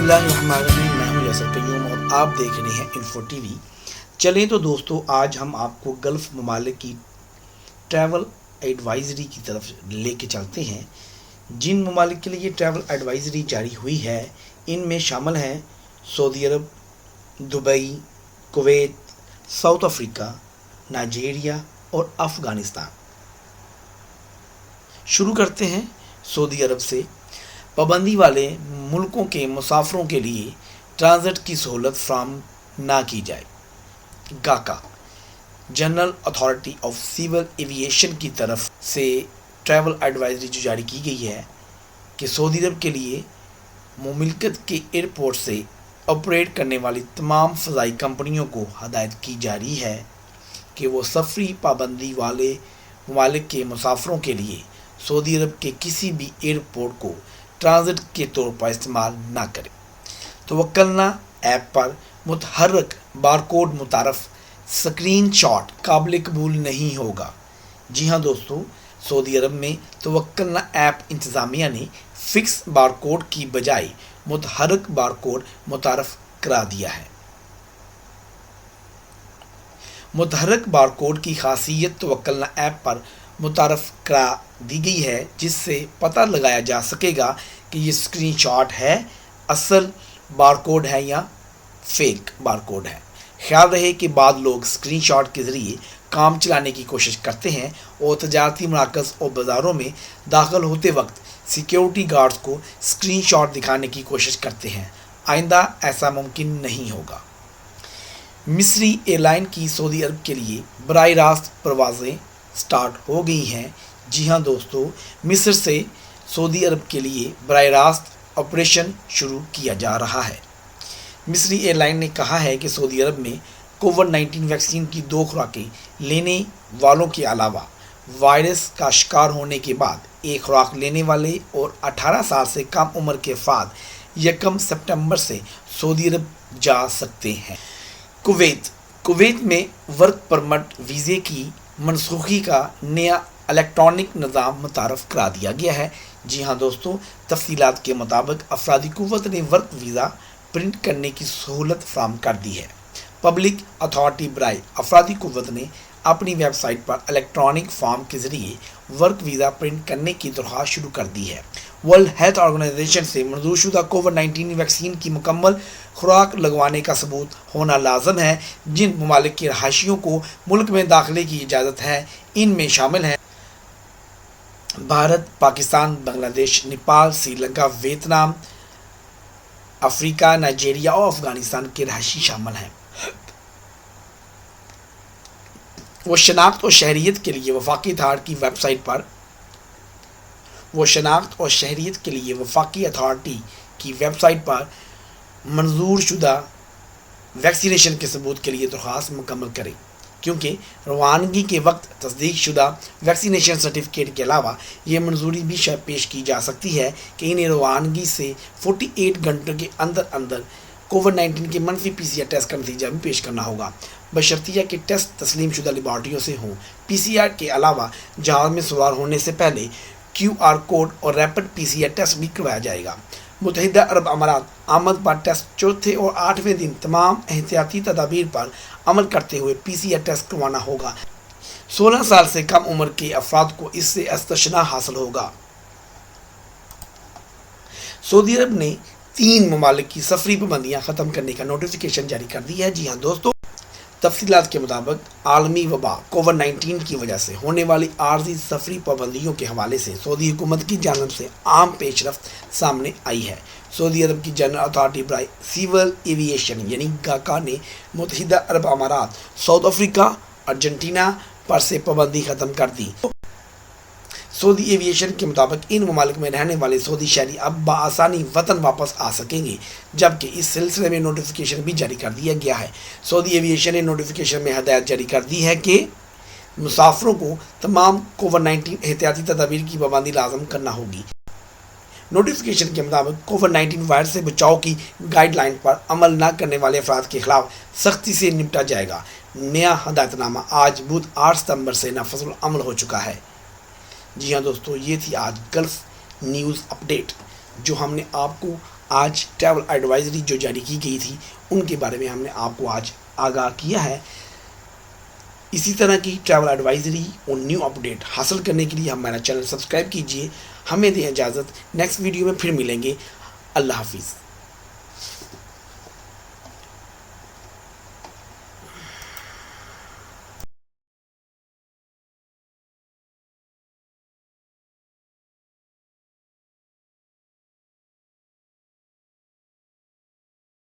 बिस्मिल्लाहिर्रहमानिर्रहीम। मैं हूं यासर क़य्यूम और आप देख रहे हैं इन्फो टीवी। चलें तो दोस्तों, आज हम आपको गल्फ़ ममालिक की ट्रैवल एडवाइज़री की तरफ लेके चलते हैं। जिन ममालिक के लिए ये ट्रैवल एडवाइज़री जारी हुई है, इनमें शामिल हैं Saudi Arab, Dubai, Kuwait, South Africa, Nigeria और अफ़गानिस्तान। शुरू करते हैं सऊदी अरब से। पाबंदी वाले मुल्कों के मुसाफिरों के लिए ट्रांजिट की सहूलत फ्राहम ना की जाए। गाका general authority of civil aviation की तरफ से ट्रैवल एडवाइजरी जो जारी की गई है कि सऊदी अरब के लिए मुमलिकत के एयरपोर्ट से ऑपरेट करने वाली तमाम फ़ज़ाई कंपनियों को हदायत की जा रही है कि वो सफरी पाबंदी वाले ममालिक के मुसाफिरों के लिए सऊदी अरब के किसी भी एयरपोर्ट को ट्रांजिट के तौर पर इस्तेमाल ना करें। तवक्कलना ऐप पर मुतहर्रिक बारकोड मुतारफ स्क्रीन शॉट काबिल कबूल नहीं होगा। जी हाँ दोस्तों, सऊदी अरब में तवक्कलना ऐप इंतज़ामिया ने फ़िक्स बारकोड की बजाय मुतहर्रिक बारकोड मुतारफ करा दिया है। मुतहर्रिक बारकोड की खासियत तवक्कलना ऐप पर मुतारफ़ करा दी गई है, जिससे पता लगाया जा सकेगा कि ये स्क्रीनशॉट है, असल बारकोड है या फेक बारकोड है। ख्याल रहे कि बाद लोग स्क्रीनशॉट के ज़रिए काम चलाने की कोशिश करते हैं और तजारती मराकज़ और बाज़ारों में दाखिल होते वक्त सिक्योरिटी गार्ड्स को स्क्रीनशॉट दिखाने की कोशिश करते हैं। आइंदा ऐसा मुमकिन नहीं होगा। मिस्री एयरलाइन की सऊदी अरब के लिए बराह रास्त परवाज़ें स्टार्ट हो गई हैं। जी हाँ दोस्तों, मिस्र से सऊदी अरब के लिए बराह रास्त ऑपरेशन शुरू किया जा रहा है। मिस्री एयरलाइन ने कहा है कि सऊदी अरब में कोविड-19 वैक्सीन की 2 खुराकें लेने वालों के अलावा वायरस का शिकार होने के बाद 1 खुराक लेने वाले और 18 साल से कम उम्र के अफराद 1 सितंबर से सऊदी अरब जा सकते हैं। कुवैत में वर्क परमिट वीज़े की मनसूखी का नया इलेक्ट्रॉनिक निज़ाम मुतारफ़ करा दिया गया है। जी हाँ दोस्तों, तफसीलात के मुताबिक अफरादी कुव्वत ने वर्क वीज़ा प्रिंट करने की सहूलत फ्राहम कर दी है। पब्लिक अथॉरिटी बराए अफरादी कुव्वत ने अपनी वेबसाइट पर इलेक्ट्रॉनिक फॉर्म के ज़रिए वर्क वीज़ा प्रिंट करने की दरख्वास्त शुरू कर दी है। वर्ल्ड हेल्थ ऑर्गेनाइजेशन से मंजूरशुदा कोविड-19 वैक्सीन की मुकम्मल खुराक लगवाने का सबूत होना लाजम है। जिन ममालिक के रहायशियों को मुल्क में दाखिले की इजाज़त है, इनमें शामिल हैं Bharat, Pakistan, Bangladesh, Nepal, Sri Lanka, Vietnam, Africa, Nigeria और अफ़गानिस्तान के रहायशी शामिल हैं। वो शनाख्त और शहरियत के लिए वफाकी अथॉरिटी की वेबसाइट पर मंजूर शुदा वैक्सीनेशन के सबूत के लिए दरख्वास्त मुकम्मल करें, क्योंकि रवानगी के वक्त तस्दीक शुदा वैक्सीनेशन सर्टिफिकेट के अलावा ये मंजूरी भी पेश की जा सकती है कि इन्हें रवानगी से 48 घंटों के अंदर अंदर कोविड-19 के मनफी PCR टेस्ट का नतीजा भी पेश करना होगा, बशर्तिया कि टेस्ट तस्लीम शुदा लेबॉर्ट्रियों से हों। PCR के अलावा जहाज़ में सवार होने से पहले QR कोड और रैपिड PCR टेस्ट भी करवाया जाएगा। मुत्तहिदा अरब अमारात आमद पर टेस्ट चौथे और 8वें दिन तमाम एहतियाती तदाबीर पर अमल करते हुए PCR टेस्ट करवाना होगा। 16 साल से कम उम्र के अफराद को इससे इस्तिस्ना हासिल होगा। सऊदी अरब ने 3 ममालिक की सफरी पाबंदियाँ ख़त्म करने का नोटिफिकेशन जारी कर दी है। जी हाँ दोस्तों, तफसीलात के मुताबिक आलमी वबा कोविड-19 की वजह से होने वाली आर्जी सफरी पाबंदियों के हवाले से सऊदी हुकूमत की जानिब से आम पेशरफ्त सामने आई है। सऊदी अरब की जनरल अथॉरिटी बराए सिविल एविएशन यानी गाका ने मुत्तहिदा अरब अमारात, साउथ अफ्रीका, अर्जेंटीना पर से पाबंदी ख़त्म कर दी। सऊदी एविएशन के मुताबिक इन ममालिक में रहने वाले सऊदी शहरी अब बआसानी वतन वापस आ सकेंगे, जबकि इस सिलसिले में नोटिफिकेशन भी जारी कर दिया गया है। सऊदी एविएशन ने नोटिफिकेशन में हदायत जारी कर दी है कि मुसाफिरों को तमाम कोविड-19 एहतियाती तदाबीर की पाबंदी लाजम करना होगी। नोटिफिकेशन के मुताबिक कोविड-19 वायरस से बचाव की गाइडलाइन पर अमल न करने वाले अफराद के खिलाफ सख्ती से निपटा जाएगा। नया हदायतनामा आज बुध 8 सितंबर से नाफिजुल अमल हो चुका है। जी हाँ दोस्तों, ये थी आज गल्फ़ न्यूज़ अपडेट जो हमने आपको آج ٹریول ایڈوائزری جو جاری کی گئی تھی ان کے بارے میں ہم نے آپ کو آج آگاہ کیا ہے۔ اسی طرح کی ٹریول ایڈوائزری اور نیو اپڈیٹ حاصل کرنے کے لیے ہمارا چینل سبسکرائب کیجیے۔ ہمیں دیں اجازت، نیکسٹ ویڈیو میں پھر ملیں گے۔ اللہ حافظ۔